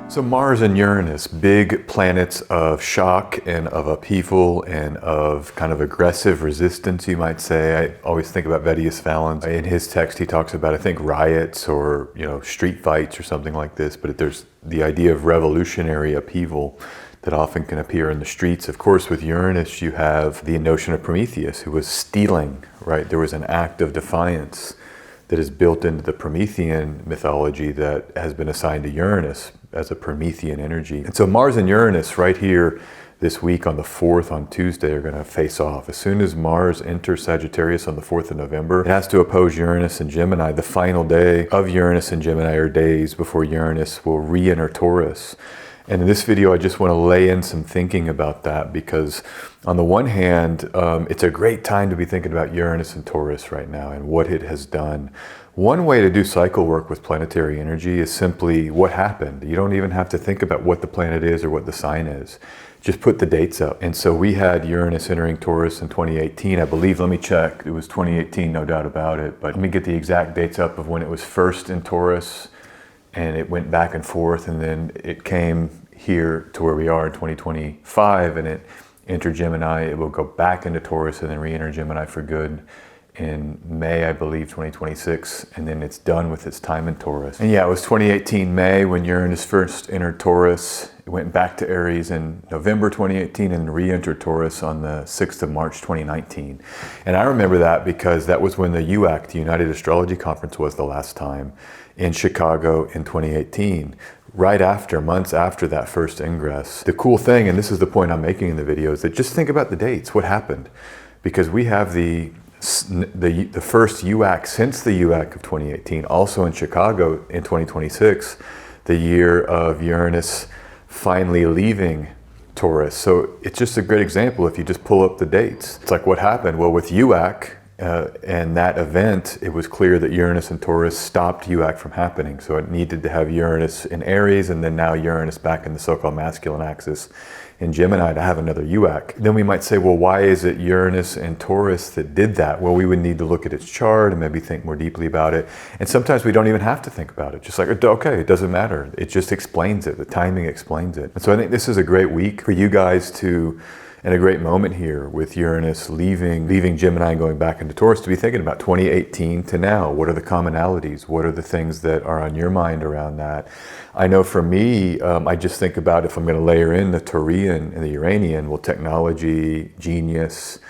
So Mars and Uranus, big planets of shock and of upheaval and of kind of aggressive resistance, you might say. I always think about Vettius Valens. In his text, he talks about, I think, riots or, street fights or something like this, but there's the idea of revolutionary upheaval that often can appear in the streets. Of course, with Uranus, you have the notion of Prometheus, who was stealing, right? There was an act of defiance that is built into the Promethean mythology that has been assigned to Uranus as a Promethean energy. And so Mars and Uranus right here this week on the 4th, on Tuesday, are going to face off. As soon as Mars enters Sagittarius on the 4th of November, it has to oppose Uranus and Gemini. The final day of Uranus and Gemini are days before Uranus will re-enter Taurus. And in this video, I just want to lay in some thinking about that because on the one hand, it's a great time to be thinking about Uranus and Taurus right now and what it has done. One way to do cycle work with planetary energy is simply what happened. You don't even have to think about what the planet is or what the sign is. Just put the dates up. And so we had Uranus entering Taurus in 2018, I believe. Let me check. It was 2018, no doubt about it. But let me get the exact dates up of when it was first in Taurus. And it went back and forth, and then it came here to where we are in 2025, and it entered Gemini. It will go back into Taurus and then re-enter Gemini for good in May, I believe, 2026, and then it's done with its time in Taurus. And yeah, it was 2018 May when Uranus first entered Taurus. It went back to Aries in November 2018 and re-entered Taurus on the 6th of March 2019. And I remember that because that was when the UAC, the United Astrology Conference, was the last time in Chicago in 2018. Right after, months after that first ingress. The cool thing, and this is the point I'm making in the video, is that just think about the dates, what happened. Because we have the first UAC since the UAC of 2018, also in Chicago in 2026, the year of Uranus finally leaving Taurus. So it's just a great example if you just pull up the dates. It's like what happened? Well, with UAC and that event, it was clear that Uranus and Taurus stopped UAC from happening. So it needed to have Uranus in Aries and then now Uranus back in the so-called masculine axis in Gemini to have another UAC. Then we might say, well, why is it Uranus and Taurus that did that? Well, we would need to look at its chart and maybe think more deeply about it. And sometimes we don't even have to think about it. Just like, okay, it doesn't matter. It just explains it. The timing explains it. And so I think this is a great week for you guys to, and a great moment here with Uranus leaving Gemini and going back into Taurus, to be thinking about 2018 to now. What are the commonalities? What are the things that are on your mind around that? I know for me, I just think about if I'm going to layer in the Taurian and the Uranian, well, technology, genius,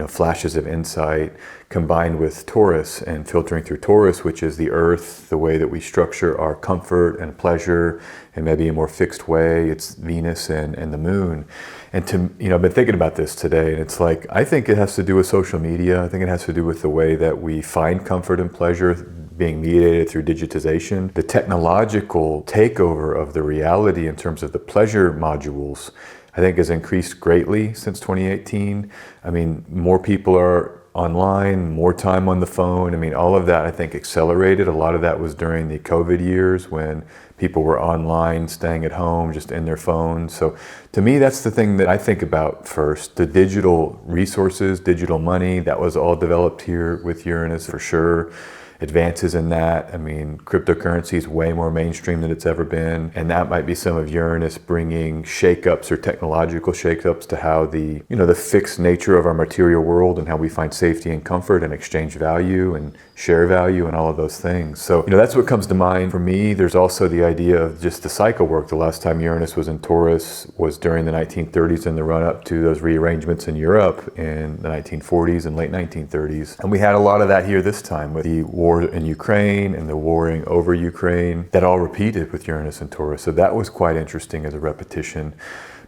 flashes of insight combined with Taurus and filtering through Taurus, which is the earth, the way that we structure our comfort and pleasure in maybe a more fixed way. It's Venus and the moon. And I've been thinking about this today, and it's like, I think it has to do with social media. I think it has to do with the way that we find comfort and pleasure being mediated through digitization. The technological takeover of the reality in terms of the pleasure modules, I think, has increased greatly since 2018. I mean, more people are online, more time on the phone. I mean, all of that, I think, accelerated. A lot of that was during the COVID years when people were online, staying at home, just in their phones. So to me, that's the thing that I think about first. The digital resources, digital money, that was all developed here with Uranus for sure. Advances in that. I mean, cryptocurrency is way more mainstream than it's ever been. And that might be some of Uranus bringing shakeups or technological shakeups to how the fixed nature of our material world and how we find safety and comfort and exchange value and share value and all of those things. So, that's what comes to mind for me. There's also the idea of just the cycle work. The last time Uranus was in Taurus was during the 1930s and the run up to those rearrangements in Europe in the 1940s and late 1930s. And we had a lot of that here this time with the war in Ukraine and the warring over Ukraine. That all repeated with Uranus and Taurus. So that was quite interesting as a repetition.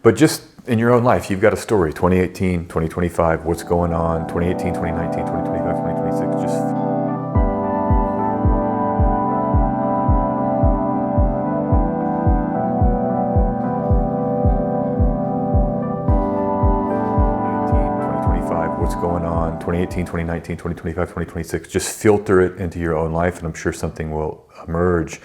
But just in your own life, you've got a story, 2018, 2025, what's going on, 2018, 2019, 2025, 2026, just... what's going on, 2018, 2019, 2025, 2026, just filter it into your own life, and I'm sure something will emerge.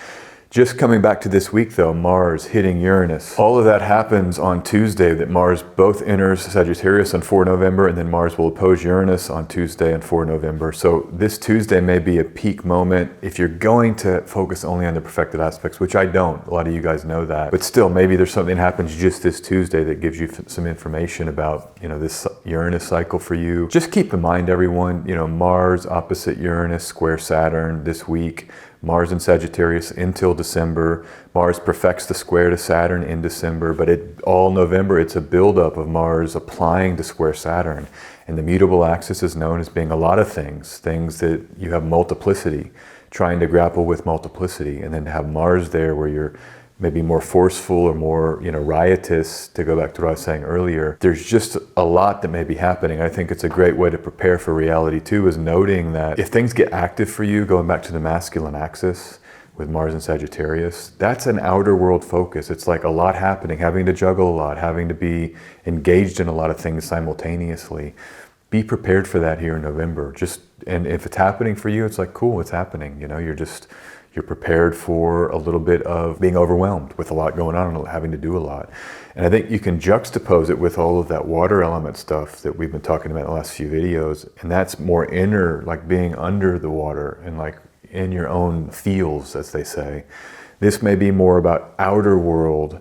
Just coming back to this week though, Mars hitting Uranus. All of that happens on Tuesday, that Mars both enters Sagittarius on 4 November and then Mars will oppose Uranus on Tuesday and 4 November. So this Tuesday may be a peak moment if you're going to focus only on the perfected aspects, which I don't. A lot of you guys know that. But still, maybe there's something that happens just this Tuesday that gives you some information about, this Uranus cycle for you. Just keep in mind, everyone, Mars opposite Uranus square Saturn this week. Mars in Sagittarius until December. Mars perfects the square to Saturn in December, but all November, it's a buildup of Mars applying to square Saturn. And the mutable axis is known as being a lot of things that you have multiplicity, trying to grapple with multiplicity, and then to have Mars there where you're maybe more forceful or more, riotous, to go back to what I was saying earlier. There's just a lot that may be happening. I think it's a great way to prepare for reality too, is noting that if things get active for you, going back to the masculine axis with Mars and Sagittarius, that's an outer world focus. It's like a lot happening, having to juggle a lot, having to be engaged in a lot of things simultaneously. Be prepared for that here in November. And if it's happening for you, it's like, cool, it's happening. You're prepared for a little bit of being overwhelmed with a lot going on and having to do a lot. And I think you can juxtapose it with all of that water element stuff that we've been talking about in the last few videos. And that's more inner, like being under the water and like in your own feels, as they say. This may be more about outer world,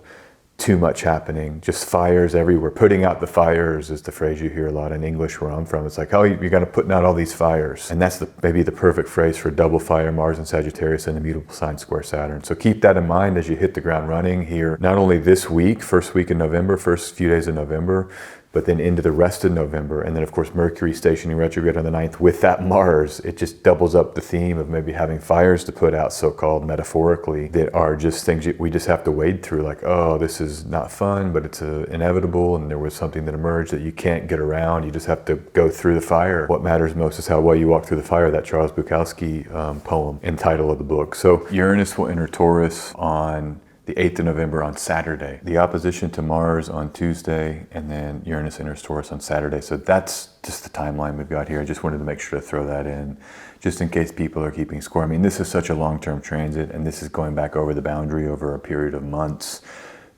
too much happening, just fires everywhere. Putting out the fires is the phrase you hear a lot in English where I'm from. It's like, oh, you're going to put out all these fires. And that's maybe the perfect phrase for double fire, Mars and Sagittarius and the mutable sign square Saturn. So keep that in mind as you hit the ground running here, not only this week, first week in November, first few days of November, but then into the rest of November. And then of course, Mercury stationing retrograde on the 9th with that Mars, it just doubles up the theme of maybe having fires to put out, so-called metaphorically, that are just things we just have to wade through. Like, oh, this is not fun, but it's inevitable. And there was something that emerged that you can't get around. You just have to go through the fire. What matters most is how well you walk through the fire, that Charles Bukowski poem and title of the book. So Uranus will enter Taurus on the 8th of November on Saturday. The opposition to Mars on Tuesday, and then Uranus enters Taurus on Saturday. So that's just the timeline we've got here. I just wanted to make sure to throw that in, just in case people are keeping score. I mean, this is such a long-term transit, and this is going back over the boundary over a period of months.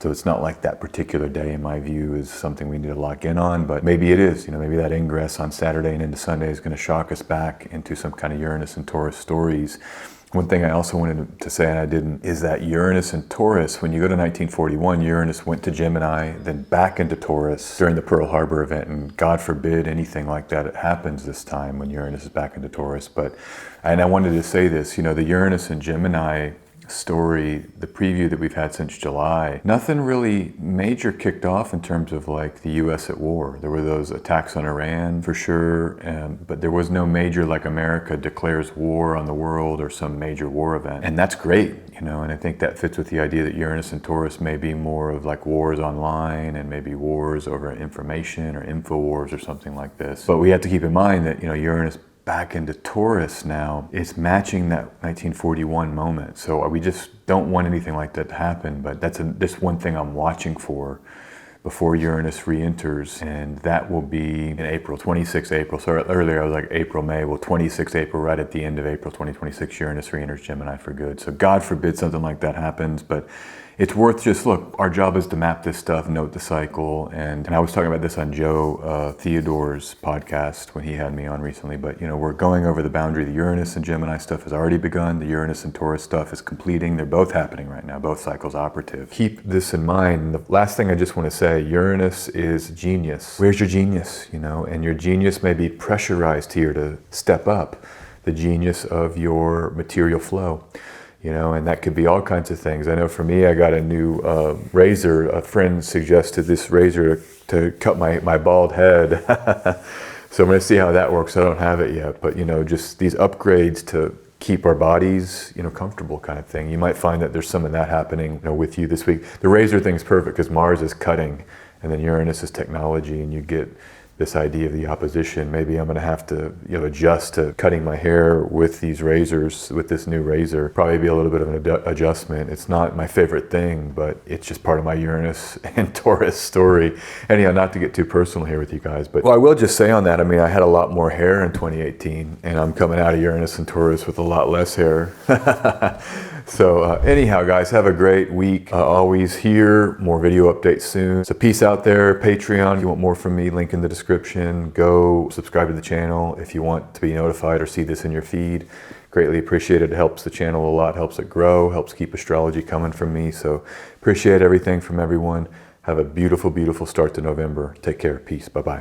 So it's not like that particular day, in my view, is something we need to lock in on, but maybe it is. Maybe that ingress on Saturday and into Sunday is going to shock us back into some kind of Uranus and Taurus stories. One thing I also wanted to say, and I didn't, is that Uranus and Taurus, when you go to 1941, Uranus went to Gemini, then back into Taurus during the Pearl Harbor event, and God forbid anything like that happens this time when Uranus is back into Taurus. And I wanted to say this, the Uranus and Gemini story, the preview that we've had since July, nothing really major kicked off in terms of like the US at war. There were those attacks on Iran for sure, but there was no major like America declares war on the world or some major war event. And that's great, and I think that fits with the idea that Uranus and Taurus may be more of like wars online and maybe wars over information or info wars or something like this. But we have to keep in mind that, Uranus back into Taurus now, it's matching that 1941 moment. So we just don't want anything like that to happen, but that's one thing I'm watching for before Uranus re-enters, and that will be in April, 26 April. So earlier I was like April, May, well 26 April, right at the end of April 2026, Uranus re-enters Gemini for good. So God forbid something like that happens, but it's worth just, look, our job is to map this stuff, note the cycle, and I was talking about this on Joe Theodore's podcast when he had me on recently, but we're going over the boundary. The Uranus and Gemini stuff has already begun. The Uranus and Taurus stuff is completing. They're both happening right now, both cycles operative. Keep this in mind. The last thing I just want to say, Uranus is genius. Where's your genius? And your genius may be pressurized here to step up the genius of your material flow. And that could be all kinds of things. I know for me, I got a new razor. A friend suggested this razor to cut my bald head. So I'm going to see how that works. I don't have it yet, but just these upgrades to keep our bodies, comfortable kind of thing. You might find that there's some of that happening, with you this week. The razor thing is perfect because Mars is cutting, and then Uranus is technology, and you get this idea of the opposition. Maybe I'm gonna have to, adjust to cutting my hair with these razors, with this new razor. Probably be a little bit of an adjustment. It's not my favorite thing, but it's just part of my Uranus and Taurus story. Anyhow, not to get too personal here with you guys, but well, I will just say on that, I mean, I had a lot more hair in 2018, and I'm coming out of Uranus and Taurus with a lot less hair. So anyhow, guys, have a great week. Always here, more video updates soon. So peace out there. Patreon, if you want more from me, link in the description. Go subscribe to the channel if you want to be notified or see this in your feed. Greatly appreciated. It helps the channel a lot, helps it grow, helps keep astrology coming from me. So appreciate everything from everyone. Have a beautiful, beautiful start to November. Take care. Peace. Bye-bye.